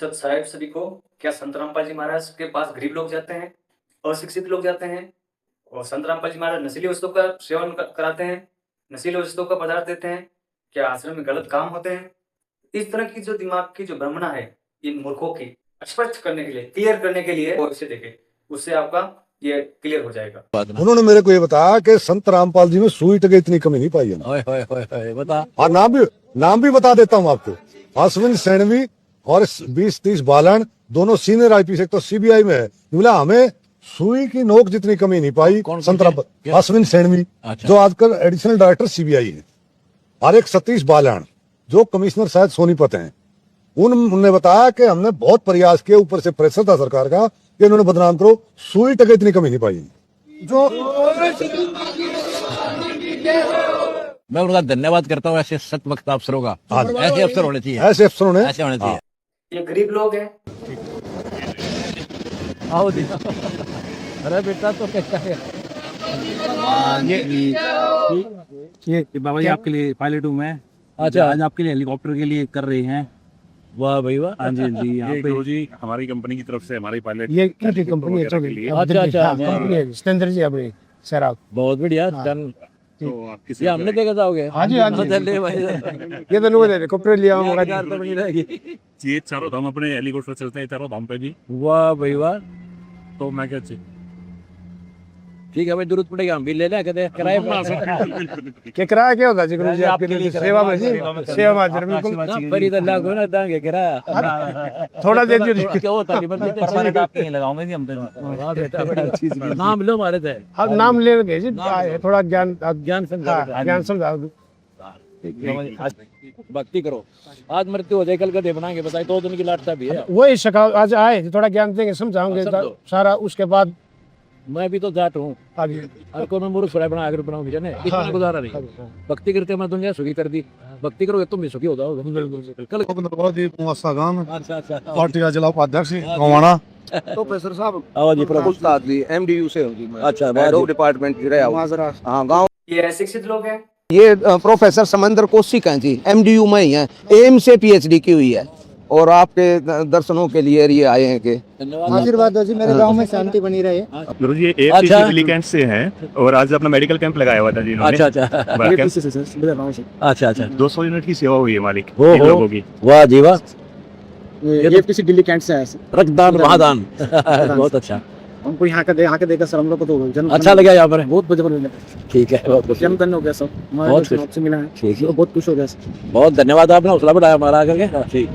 साहेब सभी को। क्या संत रामपाल जी महाराज के पास गरीब लोग जाते हैं, अशिक्षित लोग जाते हैं और संत रामपाल जी महाराज नशीली वस्तुओं का सेवन कराते हैं, नशीली वस्तुओं का पदार्थ देते हैं? क्या आश्रम में गलत काम होते हैं? इस तरह की जो दिमाग की जो भ्रमणा है इन मूर्खों की, स्पष्ट करने के लिए, क्लियर करने के लिए वो इसे देखे, उससे आपका ये क्लियर हो जाएगा। उन्होंने मेरे को ये बताया कि संत रामपाल जी में सुई टके इतनी कमी नहीं पाई है। बता। और नाम भी बता देता हूँ आपको। अश्विन सैनवी और 20-30 बालन दोनों सीनियर आईपीएस, एक तो सीबीआई में है। बोला हमें सुई की नोक जितनी कमी नहीं पाई संत रामपाल। अश्विन सैनवी जो आजकल एडिशनल डायरेक्टर सीबीआई है, और एक सतीश बालन जो कमिश्नर शायद सोनीपत हैं। उन्होंने बताया कि हमने बहुत प्रयास किए, ऊपर से प्रेशर था सरकार का कि इन्होंने बदनाम करो, सुई टके इतनी कमी नहीं पाई। जो मैं उनका धन्यवाद करता हूँ, ऐसे सत वक्त अफसरों का, ऐसे अफसर होने चाहिए, ऐसे अफसर होने चाहिए। ये गरीब लोग हैं। आओ दी। अरे बेटा तो कैसा है ये बाबा जी आपके लिए पायलट हूँ मैं। अच्छा, आज आपके लिए हेलीकॉप्टर के लिए कर रहे हैं। वाह भाई वाह। हाँ जी, हाँ जी। यहाँ पे गुरु जी हमारी कंपनी की तरफ से हमारी पायलट ये क्या कंपनी है? अच्छा कंपनी है स्टैंडर्ड जी अपनी सर। बहुत बढ़िया। डन। तो आपकी ये हमने देखा था होगे। हाँ जी, हाँ जी। चलिए भाई, ये तो लोग हेलीकॉप्टर लिया होगा। तो बनी रहेगी। ये चारों धाम अपने हेलीकॉप्टर चलते हैं चारों धाम पे भी। वाह भाई वाह। तो मैं क्या चाहिए ठीक है भाई, जरूरत पड़ेगी हम भी ले लें, कहते हैं किराए पर। क्या किराया क्या होता है जी गुरु जी आपके लिए? सेवा में जी, सेवा में बिल्कुल। पर इधर लागू ना देंगे किराया, थोड़ा दे दीजिए। क्या होता है परमानेंट आपके लगाऊंगे जी हम तो। नाम लो हमारे से। अब नाम लेंगे जी, थोड़ा ज्ञान ज्ञान ज्ञान समझा। भक्ति करो, आज मृत्यु हो जाए कल का दे बनाएंगे, बताए 2 दिन की लाटता भी है। वही सका आज आए थोड़ा ज्ञान देंगे, समझाओगे सारा। उसके बाद मैं भी तो जाट हूँ, हर को मैं मूर्ख फ्राई बना आगे बनाऊंगी जाने, इतना गुजारा नहीं। भक्ति करते मैं दुनिया सुखी कर दी, भक्ति करोगे तुम भी सुखी हो जाओगे। कल पार्टी का जिला उपाध्यक्ष गोवाना प्रोफेसर साहब आवाज जी प्रभु उस्ताद जी एमडीयू से हूँ जी मैं। अच्छा, हेड ऑफ डिपार्टमेंट जी रहा हूँ। हाँ गाँव। ये अशिक्षित लोग हैं। ये प्रोफेसर समंदर कौशिक हैं जी, एमडीयू में ही हैं, एम से पीएचडी की हुई है, और आपके दर्शनों के लिए ये आए हैं कि आशीर्वाद दो जी, मेरे गांव में शांति बनी रहे। गुरु जी एफटीसी दिल्ली कैंट से हैं और आज अपना मेडिकल कैंप लगाया हुआ था जी इन्होंने। अच्छा 200 यूनिट की सेवा हुई है मालिक हो। लोगों की। वाह जी वाह। ये किसी दिल्ली कैंट से आया रक्तदान महादान। बहुत अच्छा। हमको यहाँ के देखा सर, हम लोग को तो अच्छा लगा यहाँ पर। बहुत बढ़िया। ठीक है, बहुत जन्म धन्य हो गया सब, बहुत खुश आपसे मिला है। ठीक है, बहुत खुश हो गया। बहुत धन्यवाद, आपने हौसला बढ़ाया हमारा आकर के। ठीक,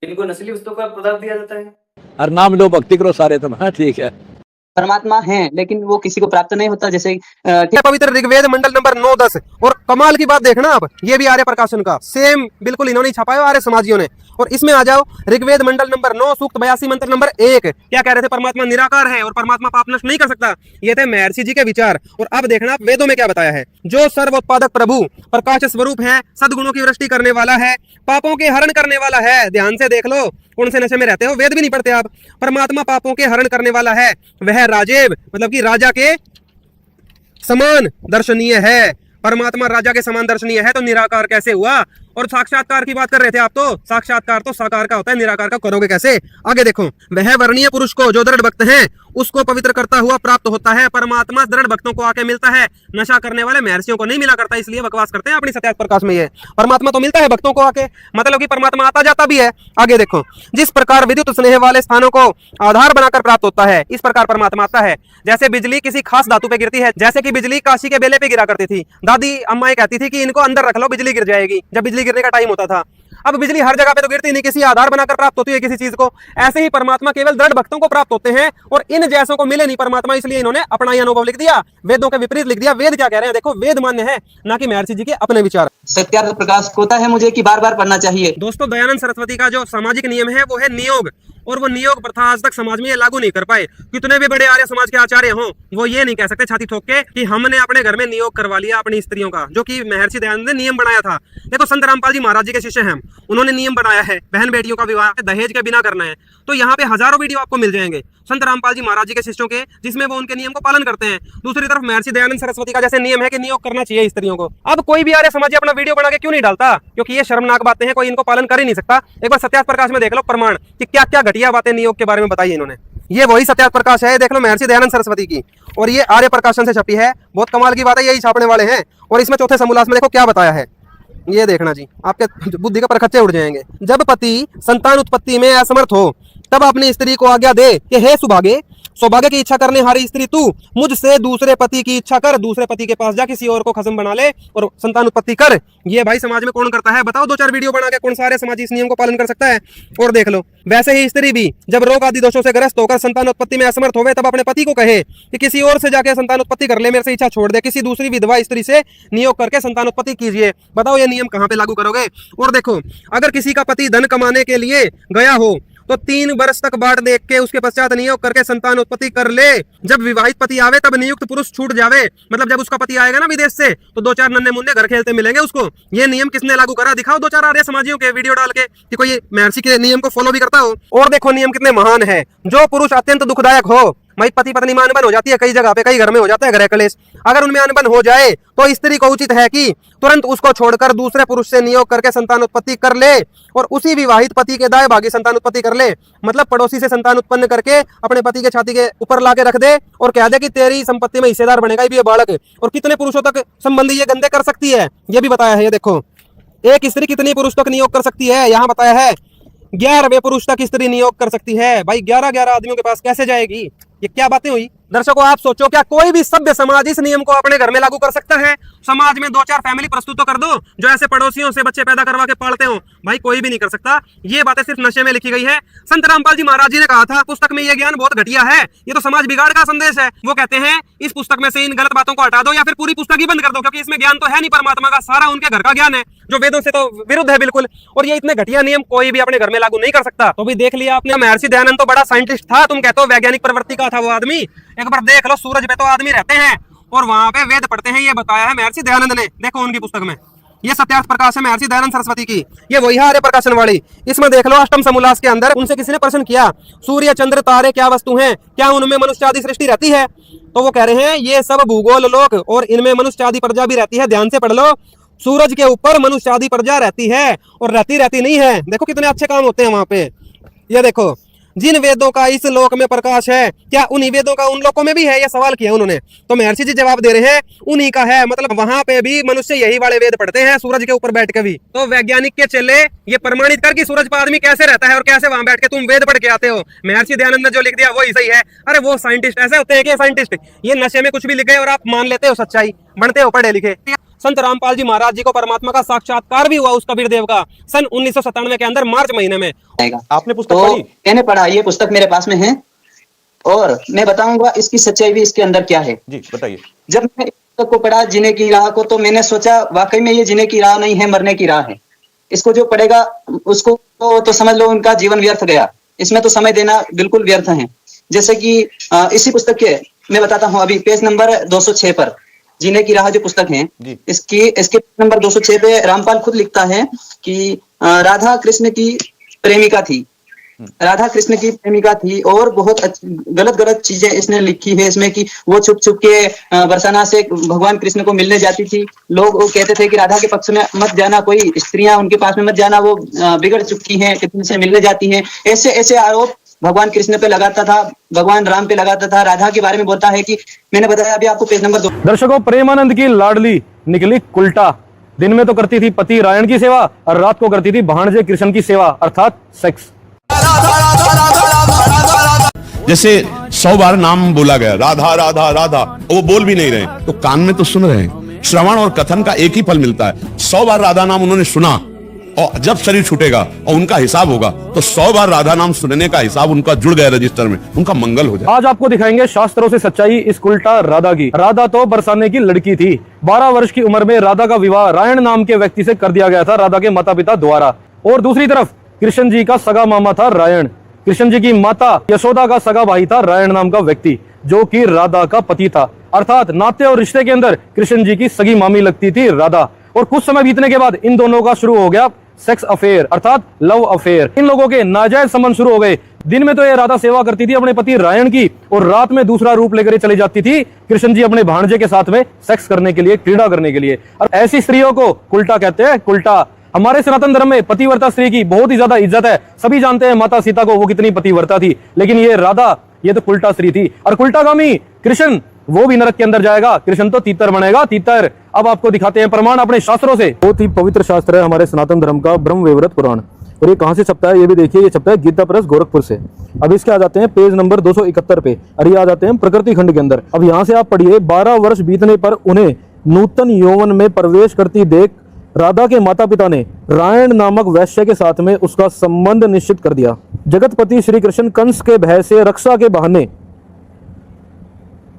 इनको नस्ली वस्तुओं का पदार्थ दिया जाता है। और नाम लो, भक्ति करो सारे तुम। हाँ ठीक है। परमात्मा है लेकिन वो किसी को प्राप्त नहीं होता। जैसे पवित्र ऋग्वेद मंडल नंबर 9-10। और कमाल की बात देखना आप, ये भी आर्य प्रकाशन का सेम बिल्कुल इन्होंने छापा है आर्य समाजियों ने। और इसमें आ जाओ, ऋग्वेद मंडल नंबर 9 सूक्त 82 मंत्र नंबर 1। क्या कह रहे थे? परमात्मा निराकार है और परमात्मा पाप नष्ट नहीं कर सकता। ये थे महर्षि जी के विचार। और अब देखना आप वेदों में क्या बताया है। जो सर्वोत्पादक प्रभु प्रकाश स्वरूप है, सद्गुणों की वृष्टि करने वाला है, पापों के हरण करने वाला है। ध्यान से देख लो, कौन से नशे में रहते हो, वेद भी नहीं पढ़ते आप। परमात्मा पापों के हरण करने वाला है, वह राजेव मतलब कि राजा के समान दर्शनीय है। परमात्मा राजा के समान दर्शनीय है तो निराकार कैसे हुआ? और साक्षात्कार की बात कर रहे थे आप, तो साक्षात्कार तो साकार का होता है, निराकार का करोगे कैसे? आगे देखो, वह वर्णीय पुरुष को जो दृढ़ भक्त है उसको पवित्र करता हुआ प्राप्त होता है। परमात्मा दृढ़ भक्तों को आके मिलता है, नशा करने वाले महर्षियों को नहीं मिला करता, इसलिए बकवास करते हैं अपनी सत्याग्रह प्रकाश में। ये परमात्मा तो मिलता है भक्तों को आके, मतलब कि परमात्मा आता जाता भी है। आगे देखो, जिस प्रकार विद्युत स्नेह वाले स्थानों को आधार बनाकर प्राप्त होता है, इस प्रकार परमात्मा आता है। जैसे बिजली किसी खास धातु पे गिरती है, जैसे कि बिजली काशी के बेले पे गिरा करती थी। दादी अम्मा कहती थी कि इनको अंदर रख लो, बिजली गिर जाएगी, जब बिजली गिरने का टाइम होता था। अब बिजली हर जगह पे तो गिरती नहीं, किसी आधार बनाकर प्राप्त होती है किसी चीज को। ऐसे ही परमात्मा केवल दृढ़ भक्तों को प्राप्त होते हैं और इन जैसों को मिले नहीं परमात्मा, इसलिए इन्होंने अपना ही अनुभव लिख दिया, वेदों के विपरीत लिख दिया। वेद क्या कह रहे हैं देखो, वेद मान्य है, ना कि महर्षि जी के अपने विचार। सत्याग्रह प्रकाश होता है मुझे कि बार बार पढ़ना चाहिए। दोस्तों, दयानंद सरस्वती का जो सामाजिक नियम है वो है नियोग, और वो नियोग प्रथा आज तक समाज में ये लागू नहीं कर पाए। कितने भी बड़े आर्य समाज के आचार्य हों, वो ये नहीं कह सकते छाती ठोक के कि हमने अपने घर में नियोग करवा लिया अपनी स्त्रियों का, जो कि महर्षि दयानंद ने नियम बनाया था। देखो, संत रामपाल जी महाराज जी के शिष्य हैं, उन्होंने नियम बनाया है बहन बेटियों का विवाह दहेज के बिना करना है। तो यहाँ पे हजारों वीडियो आपको मिल जाएंगे। संत रामपाल जी महाराज जी के शिष्यों के, जिसमें वो उनके नियम को पालन करते हैं। दूसरी तरफ महर्षि दयानंद सरस्वती का जैसे नियम है कि नियोग करना चाहिए स्त्रियों को। अब कोई भी आर्य समाजी अपना वीडियो बना के क्यों नहीं डालता? क्योंकि ये शर्मनाक बातें हैं, कोई इनको पालन कर ही नहीं सकता। एक बार सत्यार्थ प्रकाश में देख लो प्रमाण कि क्या क्या घटिया बातें नियोग के बारे में बताई इन्होंने। ये वही सत्यार्थ प्रकाश है, देख लो महर्षि दयानंद सरस्वती की, और ये आर्य प्रकाशन से छपी है। बहुत कमाल की बात है, यही छापने वाले हैं। और इसमें चौथे समोल्लास में देखो क्या बताया है, ये देखना जी, आपके बुद्धि के परखच्चे उड़ जाएंगे। जब पति संतान उत्पत्ति में असमर्थ हो तब अपनी स्त्री को आज्ञा दे कि हे सुभागे, सौभाग्य की इच्छा करने हारी स्त्री तू मुझसे दूसरे पति की इच्छा कर, दूसरे पति के पास जा किसी और को खसम बना ले और संतान उत्पत्ति कर। ये भाई समाज में कौन करता है? बताओ, 2-4 वीडियो बना के कौन सारे समाज इस नियम को पालन कर सकता है? और देख लो, वैसे ही स्त्री भी जब रोग आदि दोषों से ग्रस्त होकर संतान उत्पत्ति में असमर्थ होवे तब अपने पति को कहे कि किसी और से जाके संतान उत्पत्ति कर ले, मेरे से इच्छा छोड़ दे, किसी दूसरी विधवा स्त्री से नियोग करके संतान उत्पत्ति कीजिए। बताओ ये नियम कहाँ पे लागू करोगे? और देखो, अगर किसी का पति धन कमाने के लिए गया हो तो 3 वर्ष तक बाट देख के उसके पश्चात नियोग करके संतान उत्पत्ति कर ले। जब विवाहित पति आवे तब नियुक्त पुरुष छूट जावे, मतलब जब उसका पति आएगा ना विदेश से तो 2-4 नन्हे मुन्ने घर खेलते मिलेंगे उसको। ये नियम किसने लागू करा? दिखाओ 2-4 आर्य समाजियों के वीडियो डाल के कि कोई महर्षि के नियम को फॉलो भी करता हो। और देखो नियम कितने महान है। जो पुरुष अत्यंत दुखदायक हो, भाई पति पत्नी में अनबन हो जाती है, कई जगह पे, कई घर में हो जाता है गृह क्लेश, अगर उनमें अनबन हो जाए तो स्त्री को उचित है कि तुरंत उसको छोड़कर दूसरे पुरुष से नियोग करके संतान उत्पत्ति कर ले और उसी विवाहित पति के दाएं भागी संतान उत्पत्ति कर ले। मतलब पड़ोसी से संतान उत्पन्न करके अपने पति के छाती के ऊपर लाके रख दे और कह दे कि तेरी संपत्ति में हिस्सेदार बनेगा ये बालक। और कितने पुरुषों तक संबंधी ये गंदे कर सकती है, ये भी बताया है। ये देखो, एक स्त्री कितनी पुरुष तक नियोग कर सकती है, यहाँ बताया है 11वें पुरुष तक स्त्री नियोग कर सकती है। भाई 11 आदमियों के पास कैसे जाएगी? ये क्या बातें हुई? दर्शकों आप सोचो, क्या कोई भी सभ्य समाज इस नियम को अपने घर में लागू कर सकता है? समाज में 2-4 फैमिली प्रस्तुत तो कर दो जो ऐसे पड़ोसियों से बच्चे पैदा करवा के पालते हो। भाई कोई भी नहीं कर सकता। ये बातें सिर्फ नशे में लिखी गई है। संत रामपाल जी महाराज जी ने कहा था पुस्तक में ये ज्ञान बहुत घटिया है, ये तो समाज बिगाड़ का संदेश है। वो कहते हैं इस पुस्तक में से इन गलत बातों को हटा दो या फिर पूरी पुस्तक ही बंद कर दो, क्योंकि इसमें ज्ञान तो है नहीं परमात्मा का, सारा उनके घर का ज्ञान है जो वेदों से तो विरुद्ध है बिल्कुल। और ये इतने घटिया नियम कोई भी अपने घर में लागू नहीं कर सकता। तो भी देख लिया आपने, महर्षि दयानंद तो बड़ा साइंटिस्ट था, तुम कहते हो वैज्ञानिक प्रवृत्ति का था वो आदमी। एक बार देख लो, सूरज पे तो आदमी रहते हैं और वहां पे वेद पढ़ते हैं, ये बताया है महर्षि दयानंद ने। देखो उनकी पुस्तक में, ये सत्यार्थ प्रकाश है महर्षि दयानंद सरस्वती की, ये वही आर्य प्रकाशन वाली। इसमें देख लो अष्टम समोल्लास के अंदर उनसे किसी ने प्रश्न किया, सूर्य चंद्र तारे क्या वस्तु हैं, क्या उनमें मनुष्य आदि सृष्टि रहती है? तो वो कह रहे हैं ये सब भूगोल लोक और इनमें मनुष्य आदि प्रजा भी रहती है। ध्यान से पढ़ लो, सूरज के ऊपर मनुष्य आदि प्रजा रहती है और रहती नहीं है। देखो कितने अच्छे काम होते हैं वहां पे। ये देखो, जिन वेदों का इस लोक में प्रकाश है क्या उन्हीं वेदों का उन लोकों में भी है? ये सवाल किया उन्होंने। तो महर्षि जी जवाब दे रहे हैं उन्हीं का है, मतलब वहां पे भी मनुष्य यही वाले वेद पढ़ते हैं सूरज के ऊपर बैठ के भी। तो वैज्ञानिक के चले ये प्रमाणित कर कि सूरज पर आदमी कैसे रहता है और कैसे वहां बैठ के तुम वेद पढ़ के आते हो। महर्षि दयानंद ने जो लिख दिया वही सही है। अरे वो साइंटिस्ट ऐसे होते हैं कि साइंटिस्ट ये नशे में कुछ भी लिख गए और आप मान लेते हो सच्चाई, बनते हो पढ़े लिखे। संत रामपाल जी महाराज जी को परमात्मा का साक्षात्कार भी हुआ उस कबीर देव का सन 1997 के अंदर मार्च महीने में। आपने पुस्तक पढ़ी? मैंने पढ़ा, ये पुस्तक मेरे पास में है और मैं बताऊंगा इसकी सच्चाई भी इसके अंदर क्या है। जी बताइए। जब मैंने इस पुस्तक को पढ़ा जीने की राह को, तो मैंने सोचा वाकई में ये जीने की राह नहीं है, मरने की राह है। इसको जो पढ़ेगा उसको तो समझ लो उनका जीवन व्यर्थ गया, इसमें तो समय देना बिल्कुल व्यर्थ है। जैसे कि इसी पुस्तक के मैं बताता हूँ, अभी पेज नंबर 206 पर जीने की राह जो पुस्तक है इसके नंबर 206 पे रामपाल खुद लिखता है कि राधा कृष्ण की प्रेमिका थी, राधा कृष्ण की प्रेमिका थी और बहुत गलत चीजें इसने लिखी है इसमें कि वो छुप छुप के बरसाना से भगवान कृष्ण को मिलने जाती थी। लोग वो कहते थे कि राधा के पक्ष में मत जाना, कोई स्त्रियां उनके पास में मत जाना, वो बिगड़ चुकी हैं, कितने से मिलने जाती हैं। ऐसे ऐसे आरोप भगवान कृष्ण पे लगाता था, भगवान राम पे लगाता था। राधा के बारे में बोलता है कि मैंने बताया अभी आपको पेज नंबर 2। दर्शकों, प्रेमानंद की लाडली निकली उल्टा। दिन में तो करती थी पति रायण की सेवा और रात को करती थी भाणजे कृष्ण की सेवा अर्थात सेक्स। जैसे 100 बार नाम बोला गया राधा राधा राधा, वो बोल भी नहीं रहे तो कान में तो सुन रहे हैं। श्रवण और कथन का एक ही फल मिलता है। 100 बार राधा नाम उन्होंने सुना और जब शरीर छूटेगा और उनका हिसाब होगा तो 100 बार राधा नाम सुनने का हिसाब उनका जुड़ गया रजिस्टर में, उनका मंगल हो जाए। आज आपको दिखाएंगे शास्त्रों से सच्चाई इस उल्टा राधा की। राधा तो बरसाने की लड़की थी। 12 वर्ष की उम्र में राधा का विवाह रायण नाम के व्यक्ति से कर दिया गया था, राधा के माता पिता द्वारा। और दूसरी तरफ कृष्ण जी का सगा मामा था रायण। कृष्ण जी की माता यशोदा का सगा भाई था रायण नाम का व्यक्ति, जो कि राधा का पति था। अर्थात नाते और रिश्ते के अंदर कृष्ण जी की सगी मामी लगती थी राधा। और कुछ समय बीतने के बाद इन दोनों का शुरू हो गया सेक्स अफेयर अर्थात लव अफेयर। इन लोगों के नाजायज संबंध शुरू हो गए, दिन में तो ये राधा सेवा करती थी अपने पति रायण की, और रात में दूसरा रूप लेकर चली जाती थी कृष्ण जी अपने भांजे के साथ में सेक्स करने के लिए, क्रीड़ा करने के लिए। और ऐसी स्त्रियों को कुल्टा कहते हैं, कुल्टा। हमारे सनातन धर्म में पतिव्रता स्त्री की बहुत ही ज्यादा इज्जत है। सभी जानते हैं माता सीता को वो कितनी पतिव्रता थी, लेकिन ये राधा ये तो कुल्टा स्त्री थी। और कुल्टागामी कृष्ण वो भी नरक के अंदर जाएगा, कृष्ण तो तीतर बनेगा, तीतर। अब आपको दिखाते हैं प्रमाण अपने शास्त्रों से। बहुत ही पवित्र शास्त्र है हमारे सनातन धर्म का ब्रह्म वैवर्त पुराण, और ये कहां से छपता है ये भी देखिए। ये छपता है गीता प्रेस गोरखपुर से। अब इसके आ जाते हैं पेज नंबर 271 पे, और ये आ जाते हैं प्रकृति खंड के अंदर। अब यहाँ से आप पढ़िए, 12 वर्ष बीतने पर उन्हें नूतन यौवन में प्रवेश करती देख राधा के माता पिता ने रायण नामक वैश्य के साथ में उसका संबंध निश्चित कर दिया। जगतपति श्री कृष्ण कंस के भय से रक्षा के बहाने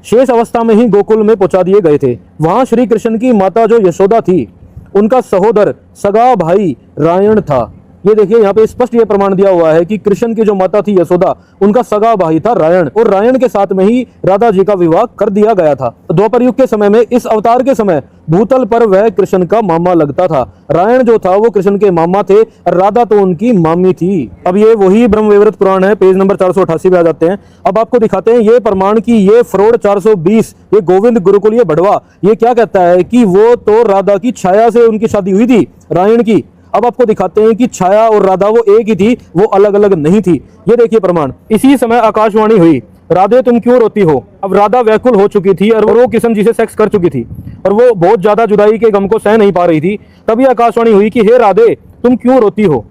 शेष अवस्था में ही गोकुल में पहुंचा दिए गए थे। वहां श्री कृष्ण की माता जो यशोदा थी, उनका सहोदर सगा भाई रायण था। ये देखिए यहाँ पे स्पष्ट ये प्रमाण दिया हुआ है कि कृष्ण की जो माता थी यशोदा, उनका सगा भाई था रायण, और रायण के साथ में ही राधा जी का विवाह कर दिया गया था। द्वापर युग के समय में, इस अवतार के समय, भूतल पर वह कृष्ण का मामा लगता था। रायण जो था वो कृष्ण के मामा थे, और राधा तो उनकी मामी थी। अब ये वही ब्रह्म वैवर्त पुराण है, पेज नंबर 488 पे आ जाते हैं। अब आपको दिखाते हैं ये प्रमाण की ये फ्रॉड 420, ये गोविंद गुरुकुल, ये बढ़वा, ये क्या कहता है कि वो तो राधा की छाया से उनकी शादी हुई थी रायण की। अब आपको दिखाते हैं कि छाया और राधा वो एक ही थी, वो अलग अलग नहीं थी। ये देखिए प्रमाण। इसी समय आकाशवाणी हुई, राधे तुम क्यों रोती हो। अब राधा व्याकुल हो चुकी थी और वो कृष्ण जी से सेक्स कर चुकी थी, और वो बहुत ज्यादा जुदाई के गम को सह नहीं पा रही थी। तभी आकाशवाणी हुई कि हे राधे तुम क्यों रोती हो।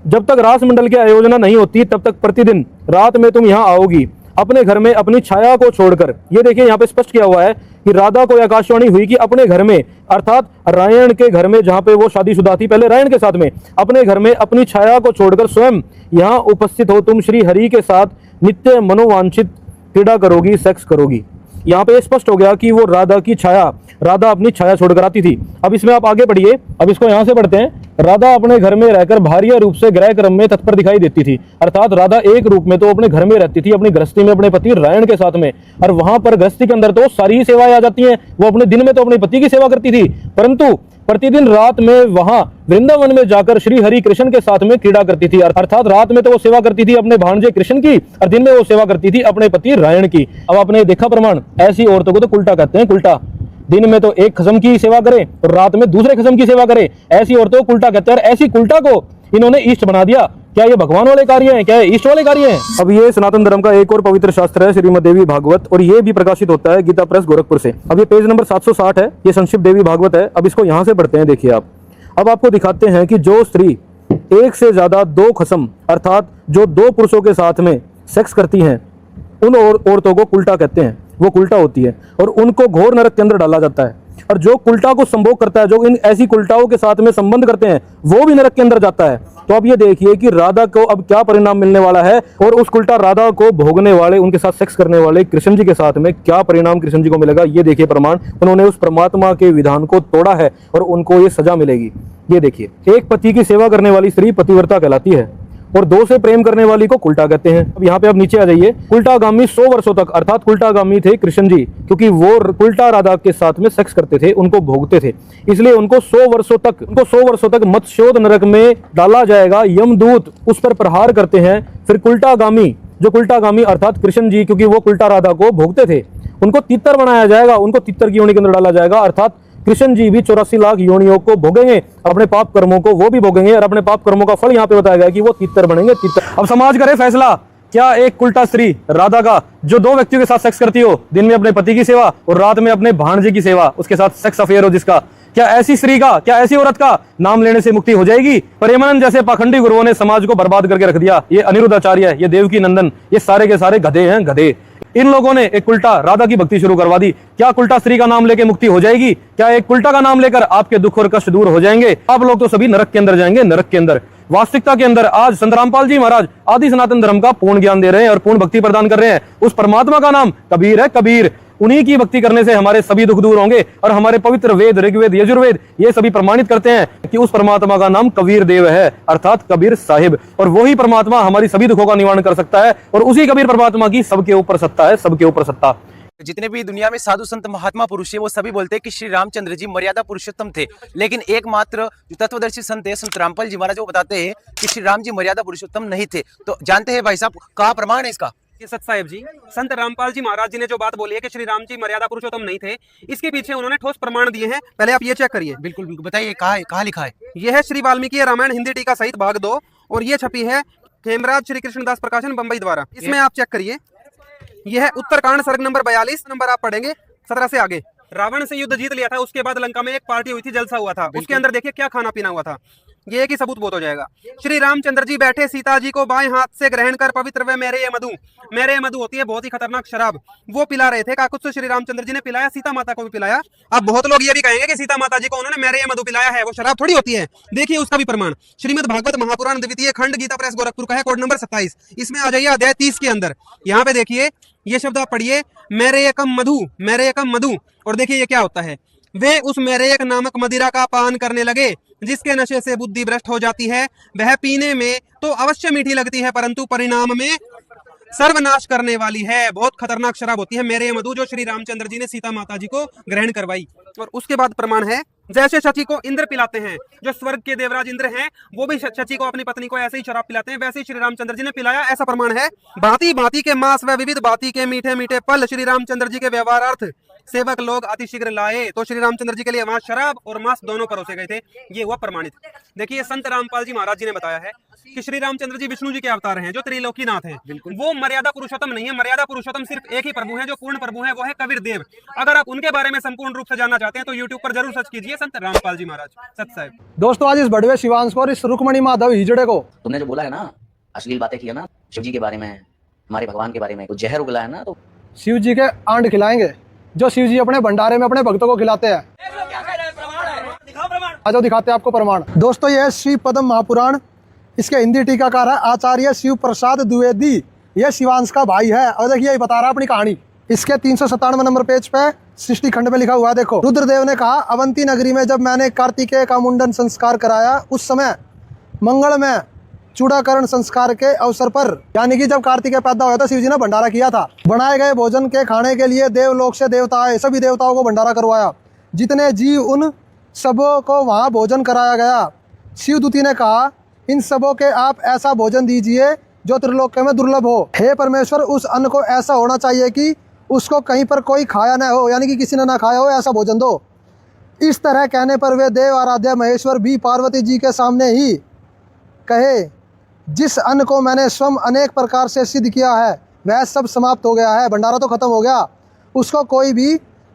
जब तक रास मंडल की आयोजना नहीं होती तब तक प्रतिदिन रात में तुम यहाँ आओगी अपने घर में अपनी छाया को छोड़कर। ये देखिए यहाँ पे स्पष्ट किया हुआ है कि राधा को आकाशवाणी हुई कि अपने घर में, अर्थात रायण के घर में जहां पे वो शादीशुदा थी पहले रायण के साथ में, अपने घर में अपनी छाया को छोड़कर स्वयं यहाँ उपस्थित हो तुम श्री हरि के साथ नित्य मनोवांछित क्रीड़ा करोगी, सेक्स करोगी। यहाँ पे स्पष्ट हो गया कि वो राधा की छाया, राधा अपनी छाया छोड़कर आती थी। अब इसमें आप आगे बढ़िए, अब इसको यहाँ से पढ़ते हैं। राधा अपने घर में रहकर बाह्य रूप से ग्रह क्रम में तत्पर दिखाई देती थी, अर्थात राधा एक रूप में तो अपने घर में रहती थी, अपनी गृहस्थी में अपने पति रायण के साथ में, और वहां पर गृहस्थी के अंदर तो सारी ही सेवाएं आ जाती हैं। वो अपने दिन में तो अपने पति की सेवा करती थी, परंतु प्रतिदिन रात में वहां वृंदावन में जाकर श्री हरि कृष्ण के साथ में क्रीड़ा करती थी, अर्थात रात में तो वो सेवा करती थी अपने भांजे कृष्ण की, और दिन में वो सेवा करती थी अपने पति रायण की। अब आपने देखा प्रमाण, ऐसी औरतों को तो कुल्टा कहते हैं, कुल्टा। दिन में तो एक खसम की सेवा करे और रात में दूसरे खसम की सेवा करे, ऐसी औरतों को कुल्टा कहते हैं। और ऐसी कुल्टा को इन्होंने इष्ट बना दिया। क्या ये भगवान वाले कार्य हैं, क्या ये इष्ट वाले कार्य हैं। अब ये सनातन धर्म का एक और पवित्र शास्त्र है श्रीमद देवी भागवत, और ये भी प्रकाशित होता है गीता प्रेस गोरखपुर से। अब ये पेज नंबर 760 है, ये संक्षिप्त देवी भागवत है। अब इसको यहाँ से पढ़ते हैं, देखिए आप। अब आपको दिखाते हैं कि जो स्त्री एक से ज्यादा दो खसम, अर्थात जो दो पुरुषों के साथ में सेक्स करती हैं, उन औरतों को कुल्टा कहते हैं। वो कुल्टा होती है और उनको घोर नरक के अंदर डाला जाता है। और जो कुल्टा को संभोग करता है, जो इन ऐसी कुल्टाओं के साथ में संबंध करते हैं, वो भी नरक के अंदर जाता है। तो अब ये देखिए कि राधा को अब क्या परिणाम मिलने वाला है, और उस कुल्टा राधा को भोगने वाले, उनके साथ सेक्स करने वाले कृष्ण जी के साथ में क्या परिणाम कृष्ण जी को मिलेगा। ये देखिए प्रमाण, उन्होंने उस परमात्मा के विधान को तोड़ा है और उनको ये सजा मिलेगी। ये देखिए, एक पति की सेवा करने वाली स्त्री पतिव्रता कहलाती है, और दो से प्रेम करने वाली को कुल्टा कहते हैं। अब यहाँ पे अब नीचे आ जाइए। कुल्टागामी 100 वर्षों तक, अर्थात कुल्टागामी थे कृष्ण जी, क्योंकि वो कुल्टा राधा के साथ में सेक्स करते थे, उनको भोगते थे, इसलिए उनको 100 वर्षों तक मत्स्योद नरक में डाला जाएगा। यमदूत उस पर प्रहार करते हैं। फिर कुल्टागामी अर्थात कृष्ण जी, क्योंकि वो कुल्टा राधा को भोगते थे, उनको तितर बनाया जाएगा, उनको तितर की योनि के अंदर डाला जाएगा। अर्थात कृष्ण जी भी 84 लाख योनियों को भोगेंगे, अपने पाप कर्मों को वो भी भोगेंगे, और अपने पाप कर्मों का फल यहाँ पे बताया गया कि वो तितर बनेंगे, तितर। अब समाज करे फैसला, क्या एक कुल्टा स्त्री राधा का जो दो व्यक्तियों के साथ सेक्स करती हो, दिन में अपने पति की सेवा और रात में अपने भांजे की सेवा, उसके साथ सेक्स अफेयर हो जिसका, क्या ऐसी स्त्री का, क्या ऐसी औरत का नाम लेने से मुक्ति हो जाएगी। प्रेमानंद जैसे पाखंडी गुरुओं ने समाज को बर्बाद करके रख दिया। ये अनिरुद्धाचार्य, ये देवकी नंदन, ये सारे के सारे गधे हैं, गधे। इन लोगों ने एक कुल्टा राधा की भक्ति शुरू करवा दी। क्या कुल्टा स्त्री का नाम लेके मुक्ति हो जाएगी? क्या एक कुल्टा का नाम लेकर आपके दुख और कष्ट दूर हो जाएंगे? आप लोग तो सभी नरक के अंदर जाएंगे, नरक के अंदर। वास्तविकता के अंदर आज संत रामपाल जी महाराज आदि सनातन धर्म का पूर्ण ज्ञान दे रहे हैं और पूर्ण भक्ति प्रदान कर रहे हैं। उस परमात्मा का नाम कबीर है, कबीर। उन्हीं की भक्ति करने से हमारे सभी दुख दूर होंगे, और हमारे पवित्र वेद, ऋग्वेद, यजुर्वेद ये सभी प्रमाणित करते हैं कि उस परमात्मा का नाम कबीर देव है, अर्थात कबीर साहिब। और वही परमात्मा हमारी सभी दुखों का निवारण कर सकता है, और उसी कबीर परमात्मा की सबके ऊपर सत्ता है, सबके ऊपर सत्ता। जितने भी दुनिया में साधु संत महात्मा पुरुष है वो सभी बोलते हैं कि श्री रामचंद्र जी मर्यादा पुरुषोत्तम थे, लेकिन एकमात्र जो तत्वदर्शी संत है संत रामपाल जी महाराज वो बताते हैं कि श्री राम जी मर्यादा पुरुषोत्तम नहीं थे। तो जानते हैं भाई साहब कहाँ प्रमाण है इसका? ये सत साहिब जी, संत रामपाल जी महाराज जी ने जो बात बोली है कि श्री राम जी मर्यादा पुरुषोत्तम नहीं थे, इसके पीछे उन्होंने ठोस प्रमाण दिए हैं। पहले आप ये चेक करिए। बिल्कुल बिल्कुल बताइए कहाँ लिखा है? यह है श्री वाल्मीकि रामायण हिंदी टीका सहित भाग 2 और ये छपी है खेमराज श्री कृष्णदास प्रकाशन बंबई द्वारा। इसमें आप चेक करिए, यह है उत्तरकांड सर्ग नंबर 42 नंबर आप पढ़ेंगे 17 से आगे। रावण से युद्ध जीत लिया था, उसके बाद लंका में एक पार्टी हुई थी, जलसा हुआ था, उसके अंदर देखिए क्या खाना पीना हुआ था। ये एक ही सबूत बहुत हो जाएगा। श्री रामचंद्र जी बैठे, सीता जी को बाएं हाथ से ग्रहण कर पवित्र वे मेरे ये मधु, मेरे ये मधु होती है बहुत ही खतरनाक शराब, वो पिला रहे थे। काकुत्स श्री रामचंद्र जी ने पिलाया, सीता माता को भी पिलाया। अब बहुत लोग ये भी कहेंगे कि सीता माता जी को उन्होंने मेरे ये मधु पिलाया है, वो शराब थोड़ी होती है। देखिए उसका भी प्रमाण श्रीमद् भागवत महापुराण द्वितीय खंड गीता प्रेस गोरखपुर का है, कोड नंबर 27। इसमें आ जाइए अध्याय 30 के अंदर। यहाँ पे देखिए ये शब्द आप पढ़िए, मेरे एकम मधु, मेरे एकम मधु, और देखिए ये क्या होता है। वे उस मेरे एक नामक मदिरा का पान करने लगे, जिसके नशे से बुद्धि भ्रष्ट हो जाती है। वह पीने में तो अवश्य मीठी लगती है, परंतु परिणाम में सर्वनाश करने वाली है। बहुत खतरनाक शराब होती है मेरे मधु, जो श्री रामचंद्र जी ने सीता माता जी को ग्रहण करवाई। और उसके बाद प्रमाण है, जैसे शची को इंद्र पिलाते हैं, जो स्वर्ग के देवराज इंद्र हैं, वो भी शची को अपनी पत्नी को ऐसे ही शराब पिलाते हैं, वैसे ही श्री रामचंद्र जी ने पिलाया, ऐसा प्रमाण है। भांति भांति के मांस व विविध भांति के मीठे मीठे फल श्री रामचंद्र जी के व्यवहारार्थ सेवक लोग अतिशीघ्र लाए, तो श्री रामचंद्र जी के लिए वहां शराब और मांस दोनों परोसे गए थे। ये हुआ प्रमाणित। देखिए संत रामपाल जी महाराज जी ने बताया है कि श्री रामचंद्र जी विष्णु जी के अवतार हैं, जो त्रिलोकीनाथ हैं। वो मर्यादा पुरुषोत्तम नहीं है। मर्यादा पुरुषोत्तम सिर्फ एक ही प्रभु है, जो पूर्ण प्रभु है, वो है कबीर देव। अगर आप उनके बारे में संपूर्ण रूप से जानना चाहते हैं तो यूट्यूब पर जरूर सर्च कीजिए संत रामपाल जी महाराज। सत साहिब दोस्तों, आज इस बड़वे शिवांश को और इस रुक्मणी माधव हिजड़े को तुमने जो बोला है ना, अश्लील बातें की है ना शिव जी के बारे में, हमारे भगवान के बारे में, कुछ जहर उगला है ना, तो शिव जी के आंड खिलाएंगे, जो शिव जी अपने भंडारे में अपने भक्तों को खिलाते हैं। आज दिखाते हैं आपको प्रमाण। दोस्तों, यह है श्री पद्म महापुराण, इसके हिंदी टीकाकार है आचार्य शिव प्रसाद द्विवेदी। यह शिवांश का भाई है और देखिए ये बता रहा है अपनी कहानी। इसके 397 नंबर पेज पे सृष्टि खंड में लिखा हुआ है। देखो, रुद्रदेव ने कहा, अवंती नगरी में जब मैंने कार्तिकेय का मुंडन संस्कार कराया, उस समय मंगल में चूड़ाकरण संस्कार के अवसर पर, यानी कि जब कार्तिकेय पैदा हुआ था, शिव जी ने भंडारा किया था। बनाए गए भोजन के खाने के लिए देवलोक से देवता आए, सभी देवताओं को भंडारा करवाया। जितने जीव उन सबों को वहाँ भोजन कराया गया। शिवदूती ने कहा, इन सबों के आप ऐसा भोजन दीजिए जो त्रिलोक में दुर्लभ हो। हे परमेश्वर, उस अन्न को ऐसा होना चाहिए कि उसको कहीं पर कोई खाया न हो, यानी कि किसी ने ना खाया हो, ऐसा भोजन दो। इस तरह कहने पर वे देव आराध्य महेश्वर भी पार्वती जी के सामने ही कहे, जिस अन्न को मैंने स्वयं अनेक प्रकार से सिद्ध किया है वह सब समाप्त हो गया है। भंडारा तो खत्म हो गया, उसको कोई भी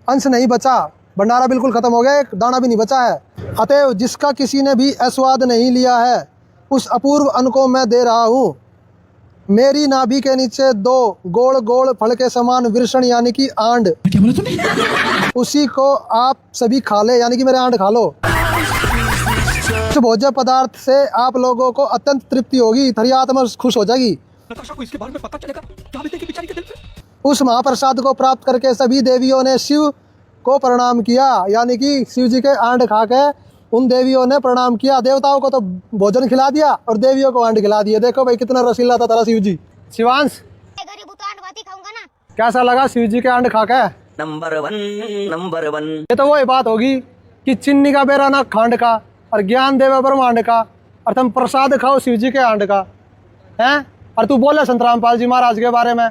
अंश नहीं बचा। भंडारा बिल्कुल खत्म हो गया, एक दाना भी नहीं बचा है। अतएव जिसका किसी ने भी आस्वाद नहीं लिया है, उस अपूर्व अन्न को मैं दे रहा हूँ। मेरी नाभि के नीचे 2 गोल गोल फल के समान वृषण, यानी कि आंड, उसी को आप सभी खा ले, यानी कि मेरे आंड खा लो। इस भोज्य पदार्थ से आप लोगों को अत्यंत तृप्ति होगी, थरी आत्मा खुश हो जाएगी। इसके बारे में पता चलेगा क्या बीतेगी बेचारी के दिल पे। उस महाप्रसाद को प्राप्त करके सभी देवियों ने शिव को प्रणाम किया, यानी कि शिव जी के आंड खा के उन देवियों ने प्रणाम किया। देवताओं को तो भोजन खिला दिया और देवियों को आंड खिला दिया। देखो भाई कितना रसीला था तारा शिव जी। शिवांश, कैसा लगा शिव जी के आंड खा के? नंबर 1। ये तो वही बात होगी कि चिन्नी का बेरा ना खांड का, और ज्ञान देवे ब्रह्मांड का, और तुम प्रसाद खाओ शिव जी के आंड का, हैं? और तू बोले संत रामपाल जी महाराज के बारे में,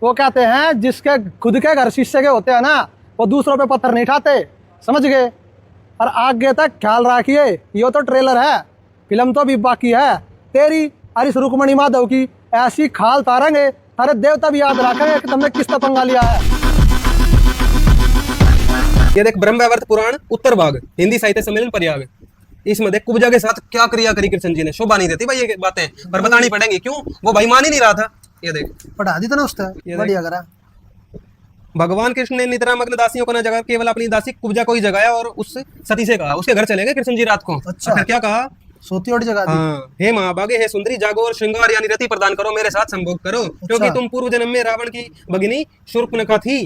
वो कहते हैं जिसके खुद के घर शिष्य के होते हैं ना, वो दूसरों पे पत्थर नहीं उठाते, समझ गए? और आगे तक ख्याल रखिए, ये तो ट्रेलर है, फिल्म तो अभी बाकी है। तेरी और इस रुक्मणी माधव की ऐसी खाल तारेंगे, सारे देवता भी याद रखेंगे कि तुमने किस पंगा लिया है। ये देख, ब्रह्मवैवर्त पुराण उत्तर भाग, हिंदी साहित्य सम्मेलन प्रयाग। इसमें देख कुब्जा के साथ क्या क्रिया करी कृष्ण जी ने। शोभा नहीं देती भाई ये बातें, पर बतानी पड़ेंगी। क्यों? वो भाई मान ही नहीं रहा था। ये देख, पढ़ा दी तो ना उसने, बढ़िया करा। भगवान कृष्ण ने निद्रामग्न दासियों को न जगा, केवल अपनी दासी कुब्जा को ही जगाया और उस सती से कहा, उसके घर चले गए कृष्ण जी रात को। अच्छा, फिर क्या कहा? सोती और जगह दी। हाँ, हे महाभागे, हे सुंदरी, जागो और श्रृंगार यानी रति प्रदान करो, मेरे साथ संभोग करो। क्योंकि तुम पूर्व जन्म में रावण की भगिनी शूर्पणखा थी।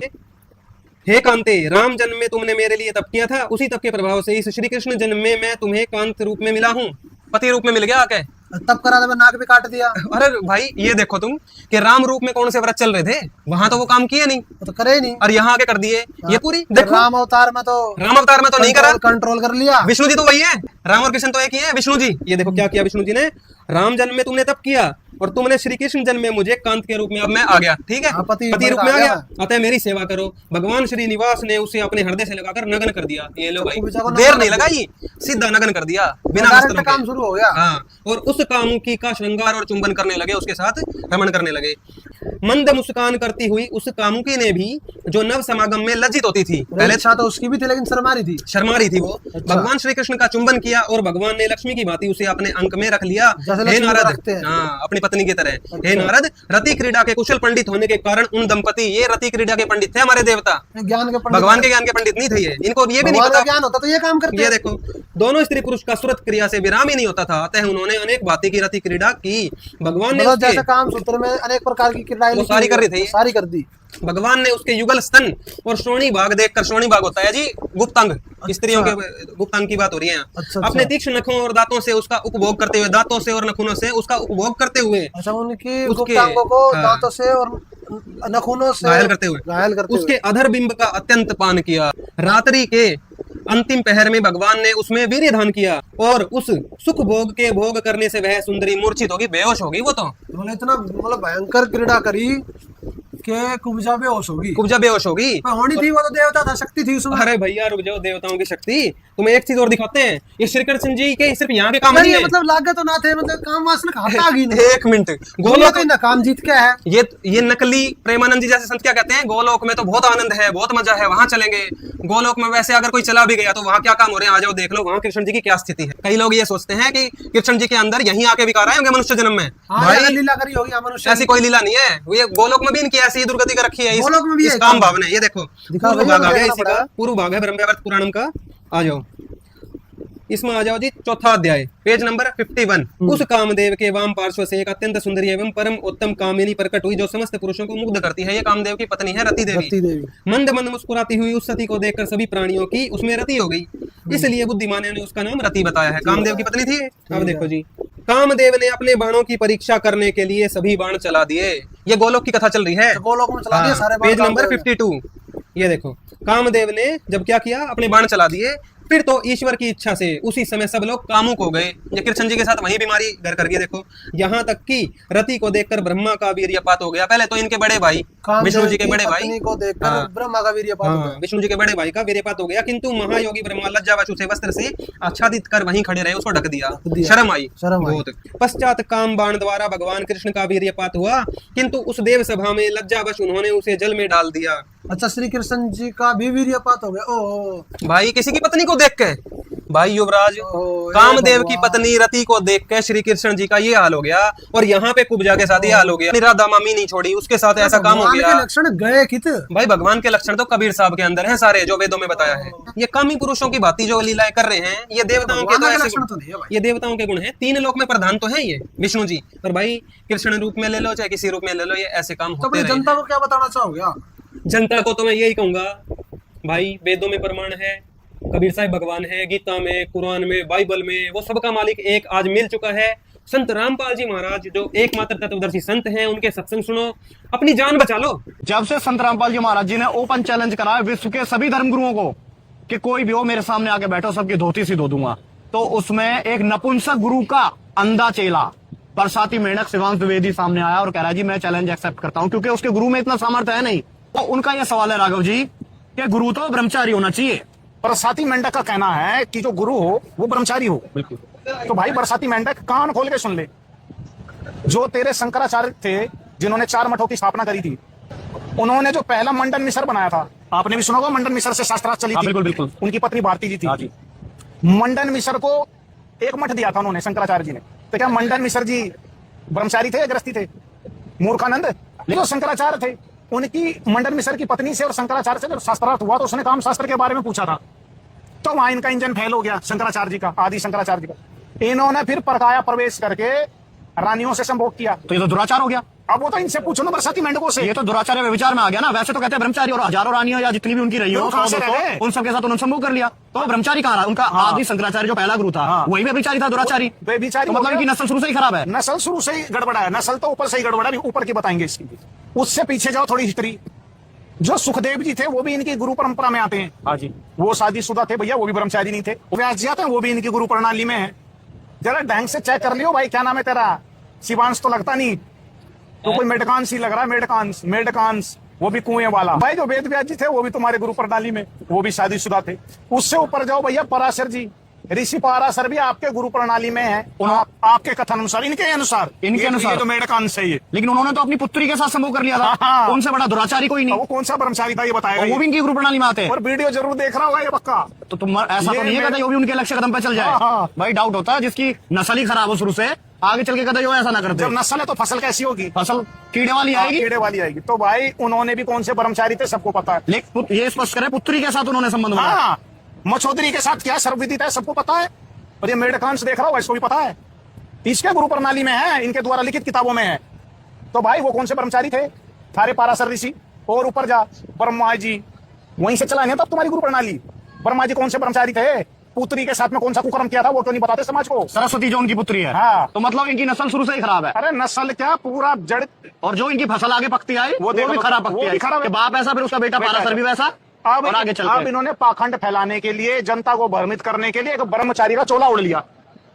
हे कांते, राम जन्म में तुमने मेरे लिए तप किया था, उसी तप के प्रभाव से इस श्री कृष्ण जन्म में मैं तुम्हें कांत रूप में मिला हूँ, पति रूप में मिल गया आके। तब करा था, नाक भी काट दिया। अरे भाई ये देखो तुम कि राम रूप में कौन से व्रत चल रहे थे, वहां तो वो काम किए नहीं, तो करे ही नहीं, और यहाँ आके कर दिए ये पूरी। देखो राम अवतार में तो नहीं करा, कंट्रोल कर लिया। विष्णु जी तो वही है, राम और कृष्ण तो एक ही है। विष्णु जी ये देखो क्या किया विष्णु जी ने, राम जन्म में तुमने तब किया और तुमने श्री कृष्ण जन्म में मुझे कांत के रूप में अब मैं आ गया, ठीक है, पति रूप में आ गया, अतः मेरी सेवा करो। भगवान श्रीनिवास ने उसे अपने हृदय से लगाकर नग्न कर दिया। ये लो भाई, देर नहीं लगाई, सीधा नग्न कर दिया बिना वस्त्र काम शुरू हो गया। हाँ, और उस कामुकी का श्रृंगार और चुंबन करने लगे, उसके साथ रमण करने लगे। मंद मुस्कान करती हुई उस कामुकी ने भी, जो नव समागम में लज्जित होती थी, पहले अच्छा तो उसकी भी थी लेकिन शर्मा रही थी वो, भगवान श्री कृष्ण का चुंबन किया और भगवान ने लक्ष्मी की भांति उसे अपने अंक में रख लिया। हे नारद, हाँ अपनी पत्नी की तरह। हे नारद, रति क्रीड़ा के कुशल पंडित होने के कारण उन दंपति, ये रति क्रीड़ा के पंडित थे हमारे देवता, ज्ञान के भगवान के ज्ञान के पंडित नहीं थे ये, इनको ये भी नहीं पता ज्ञान होता तो ये काम करते। ये देखो दोनों स्त्री पुरुष का सुरत क्रिया से विराम ही नहीं होता था, अतः उन्होंने अनेक भांति की रति क्रीड़ा की। भगवान ने जैसे काम सूत्र में अनेक प्रकार की क्रीड़ाएं सारी कर रही थी, सारी कर दी। भगवान ने उसके युगल स्तन और श्रोणी भाग देखकर, श्रोणी भाग होता है जी गुप्तांग, स्त्रियों के गुप्तांग की बात हो रही है। अपने तीक्ष्ण नखों और दांतों से उसका उपभोग करते हुए, दांतों से और नखूनों से उसका उपभोग करते हुए, अच्छा उनकी गुप्तांगों को दांतों से और नखूनों से घायल करते हुए उसके अधर बिंब का अत्यंत पान किया। रात्रि के अंतिम पहर में भगवान ने उसमें वीर्य दान किया और उस सुख भोग के भोग करने से वह सुंदरी मूर्छित होगी, बेहोश होगी। वो तो उन्होंने इतना मतलब भयंकर क्रीड़ा करी कि कुब्जा बेहोश होगी। होनी थी, वो तो देवता था, शक्ति थी उसमें। अरे भैया रुक जाओ, देवताओं की शक्ति। तुम्हें एक चीज और दिखाते हैं, ये श्री कृष्ण जी के सिर्फ यहाँ के काम नहीं है, मतलब लागे तो ना थे, मतलब काम वासना खाता ही नहीं। एक मिनट, गोलोक में काम जीत क्या है, ये नकली प्रेमानंद जी जैसे संत क्या कहते हैं, गोलोक में तो बहुत आनंद है, बहुत मजा है, वहां चलेंगे। गोलोक में वैसे अगर कोई चला भी गया तो वहां क्या काम हो रहे हैं, आ जाओ देख लो वहां कृष्ण जी की क्या स्थिति है। कई लोग ये सोचते हैं कि कृष्ण जी के अंदर यहीं आके विकार आए होंगे मनुष्य जन्म में। भाई लीला करी होगी मनुष्य, ऐसी कोई लीला नहीं है, ये गोलोक में भी इनकी ऐसी दुर्गति कर रखी है इस काम भाव ने। ये देखो पूर्व भाग आ गया इसी का, पूर्व भाग है ब्रह्मवैवर्त पुराणम का। आ जाओ इसमें आ जाओ जी, चौथा अध्याय, पेज नंबर 51। उस कामदेव के वाम पार्श्व से एक अत्यंत सुंदरी एवं परम उत्तम कामिनी प्रकट हुई, जो समस्त पुरुषों को मुग्ध करती है। ये कामदेव की पत्नी है रति देवी। मंद मंद मुस्कुराती हुई उस सती को देखकर सभी प्राणियों की उसमें रति हो गई, इसलिए बुद्धिमानों ने उसका नाम रति बताया है। कामदेव की पत्नी थी। अब देखो जी, कामदेव ने अपने बाणों की परीक्षा करने के लिए सभी बाण चला दिए। ये गोलोक की कथा चल रही है, गोलोक में चला दिए सारे बाण। Page number 52। ये देखो कामदेव ने जब क्या किया, अपने बाण चला दिए, फिर तो ईश्वर की इच्छा से उसी समय सब लोग कामुक हो गए। ये कृष्ण जी के साथ वही बीमारी घर कर गई। देखो यहाँ तक कि रति को देखकर ब्रह्मा का वीर्यपात हो गया। पहले तो इनके बड़े भाई विष्णु जी के बड़े भाई को देखकर ब्रह्मा का वीर्यपात हो गया, विष्णु जी के बड़े भाई का वीर्यपात हो गया, किंतु महायोगी ब्रह्मा लज्जावश उसे वस्त्र से आच्छादित कर वहीं खड़े रहे, उसको ढक दिया। शर्म आई बहुत। पश्चात काम बाण द्वारा भगवान कृष्ण का वीर्यपात हुआ, किंतु उस देव सभा में लज्जावश उन्होंने उसे जल में डाल दिया। अच्छा श्री कृष्ण जी का भी वीर्यपात हो गया। ओ भाई किसी की पत्नी को देख के, भाई युवराज कामदेव की पत्नी रति को देख के श्री कृष्ण जी का ये हाल हो गया, और यहाँ पे कुब्जा के साथ ये हाल हो गया। राधा मामी नहीं छोड़ी, उसके साथ ऐसा काम हो गया। लक्षण गए कित भाई भगवान के लक्षण तो कबीर साहब के अंदर है सारे, जो वेदों में बताया है। ये कामी पुरुषों की भांति जो लीलाएं कर रहे हैं, ये देवताओं के ये देवताओं के गुण है। 3 लोक में प्रधान तो है ये विष्णु जी, और भाई कृष्ण रूप में ले लो चाहे किसी रूप में ले लो, ये ऐसे काम होते हैं। जनता को क्या बताना चाहोगे? जनता को तो मैं यही कहूंगा भाई, वेदों में प्रमाण है, कबीर साहिब भगवान है, गीता में, कुरान में, बाइबल में, वो सबका मालिक एक आज मिल चुका है। संत रामपाल जी महाराज जो एकमात्र तत्वदर्शी संत हैं, उनके सत्संग सुनो, अपनी जान बचा लो। जब से संत रामपाल जी महाराज जी ने ओपन चैलेंज करा है विश्व के सभी धर्मगुरुओं को कि कोई भी हो मेरे सामने आके बैठो, सबकी धोती सी धो दूंगा, तो उसमें एक नपुंसक गुरु का अंधा चेला बरसाती मेंढक शिवांश द्विवेदी सामने आया और कह रहा है जी मैं चैलेंज एक्सेप्ट करता हूं, क्योंकि उसके गुरु में इतना सामर्थ्य है नहीं। तो उनका यह सवाल है राघव जी कि गुरु तो ब्रह्मचारी होना चाहिए। बरसाती मेंढक का कहना है कि जो गुरु हो वो ब्रह्मचारी हो। बिल्कुल। तो भाई बरसाती मेंढक कान खोल के सुन ले, जो तेरे शंकराचार्य थे जिन्होंने 4 मठों की स्थापना करी थी, उन्होंने जो पहला मंडन मिश्र बनाया था, आपने भी सुना होगा, मंडन मिश्र से शास्त्रार्थ चली थी। बिल्कुल बिल्कुल। उनकी पत्नी भारती जी थी। मंडन मिश्र को एक मठ दिया था उन्होंने शंकराचार्य जी ने। तो क्या मंडन मिश्र जी ब्रह्मचारी थे या गृहस्थी थे? मूर्खानंद जो शंकराचार्य थे, उनकी मंडन मिश्र की पत्नी से और शंकराचार्य से जब शास्त्रार्थ हुआ तो उसने काम शास्त्र के बारे में पूछा था, तो वहां इनका इंजन फेल हो गया शंकराचार्य जी का, आदि शंकराचार्य जी का। इन्होंने फिर परकाया प्रवेश करके रानियों से संभोग किया, तो ये तो दुराचार हो गया। अब वो तो इनसे पूछो ना बरसाती मेंढकों से। ये तो दुराचार्य व्यभिचार में आ गया ना। वैसे तो कहते हैं ब्रह्मचारी और हजारों रानियां या जितनी भी उनकी रही हो, कहाँ से रहे? उन सबके साथ उन्होंने संभोग कर लिया, तो ब्रह्मचारी कहाँ रहा? उनका आदि शंकराचार्य जो पहला गुरु था वही व्यभिचारी था, दुराचारी। व्यभिचारी तो मतलब इनकी नस्ल शुरू से ही खराब है। नस्ल शुरू से ही गड़बड़ा है, नस्ल तो ऊपर से ही गड़बड़ा है, ऊपर की बताएंगे इसकी। उससे पीछे जाओ थोड़ी हिस्ट्री। जो सुखदेव जी थे वो भी इनकी गुरु परंपरा में आते हैं। हाँ जी, वो शादीशुदा थे भैया, वो भी ब्रह्मचारी नहीं थे। व्यास जी आते हैं, वो भी इनकी गुरु प्रणाली में है। जरा ढंग से चेक कर लियो भाई, क्या नाम है तेरा? शिवांश तो लगता नहीं, तो कोई मेडकांस ही लग रहा है। मेडकांस, मेडकांस, वो भी कुएं वाला। भाई जो वेद व्यास जी थे वो भी तुम्हारे गुरु प्रणाली में, वो भी शादीशुदा थे। उससे ऊपर जाओ भैया, पराशर जी, ऋषि पराशर भी आपके गुरु प्रणाली में है। आपके कथन अनुसार, इनके अनुसार, इनके अनुसार तो मेडकांस है ये। लेकिन उन्होंने तो अपनी पुत्री के साथ संभोग कर लिया था। उनसे बड़ा दुराचारी कोई नहीं। वो कौन सा ब्रह्मचारी था ये बताएगा? वो भी इनकी गुरु प्रणाली में आते हैं। और वीडियो जरूर देख रहा होगा ये पक्का। तो तुम ऐसा तो नहीं है कदा वो भी उनके लक्ष्य कदम पे चल जाए। भाई डाउट होता है, जिसकी नस्ल ही खराब हो शुरू से, आगे चल के कदा जो ऐसा ना करते। जब नस्ल है तो फसल कैसी होगी? फसल कीड़े वाली आएगी। कीड़े वाली आएगी। तो भाई उन्होंने भी कौन से ब्रह्मचारी थे सबको पता है। लेकिन ये स्पष्ट करे, पुत्री के साथ उन्होंने संबंध बनाया। मछोदरी के साथ क्या सर्वविदित है, सबको पता है। और ये मेडकांस देख रहा हो, इसको भी पता है, इसके गुरु प्रणाली में है, इनके द्वारा लिखित किताबों में है। तो भाई वो कौन से ब्रह्मचारी थे? थारे पराशर ऋषि। और ऊपर जा, ब्रह्मा जी, वहीं से चला है तब तुम्हारी गुरु प्रणाली। ब्रह्मा जी कौन से ब्रह्मचारी थे? पुत्री के साथ में कौन सा कुकर्म किया था वो क्यों नहीं बताते समाज को? सरस्वती जो उनकी पुत्री है। हाँ, तो मतलब इनकी नस्ल शुरू से ही खराब है। अरे नस्ल क्या, पूरा जड़। और जो इनकी फसल आगे पकती आई वो भी खराब पकती आई। कि बाप ऐसा, फिर उसका बेटा पराशर भी वैसा। और आगे चल अब इन्होंने पाखंड फैलाने के लिए, जनता को भ्रमित करने के लिए एक ब्रह्मचारी का चोला उड़ लिया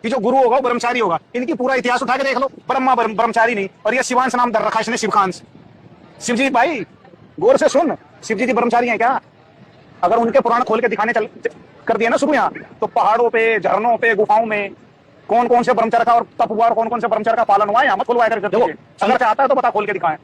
कि जो गुरु होगा वो ब्रह्मचारी होगा। इनकी पूरा इतिहास उठा के देख लो, ब्रह्मा ब्रह्मचारी नहीं। और ये शिवांश नाम दर रखा इसने, शिवकांश। शिव जी भाई गौर से सुन, शिव जी ब्रह्मचारी हैं क्या? अगर उनके पुराण खोल के दिखाने चल कर दिया ना शुरू यहाँ, तो पहाड़ों पे, झरनों पे, गुफाओं में कौन कौन से ब्रह्मचर्य का और तप हुआ और कौन कौन से ब्रह्मचर्य का पालन हुआ है, यहाँ मत खुलवाया कर। अगर चाहता है तो बता, खोल के दिखाएं।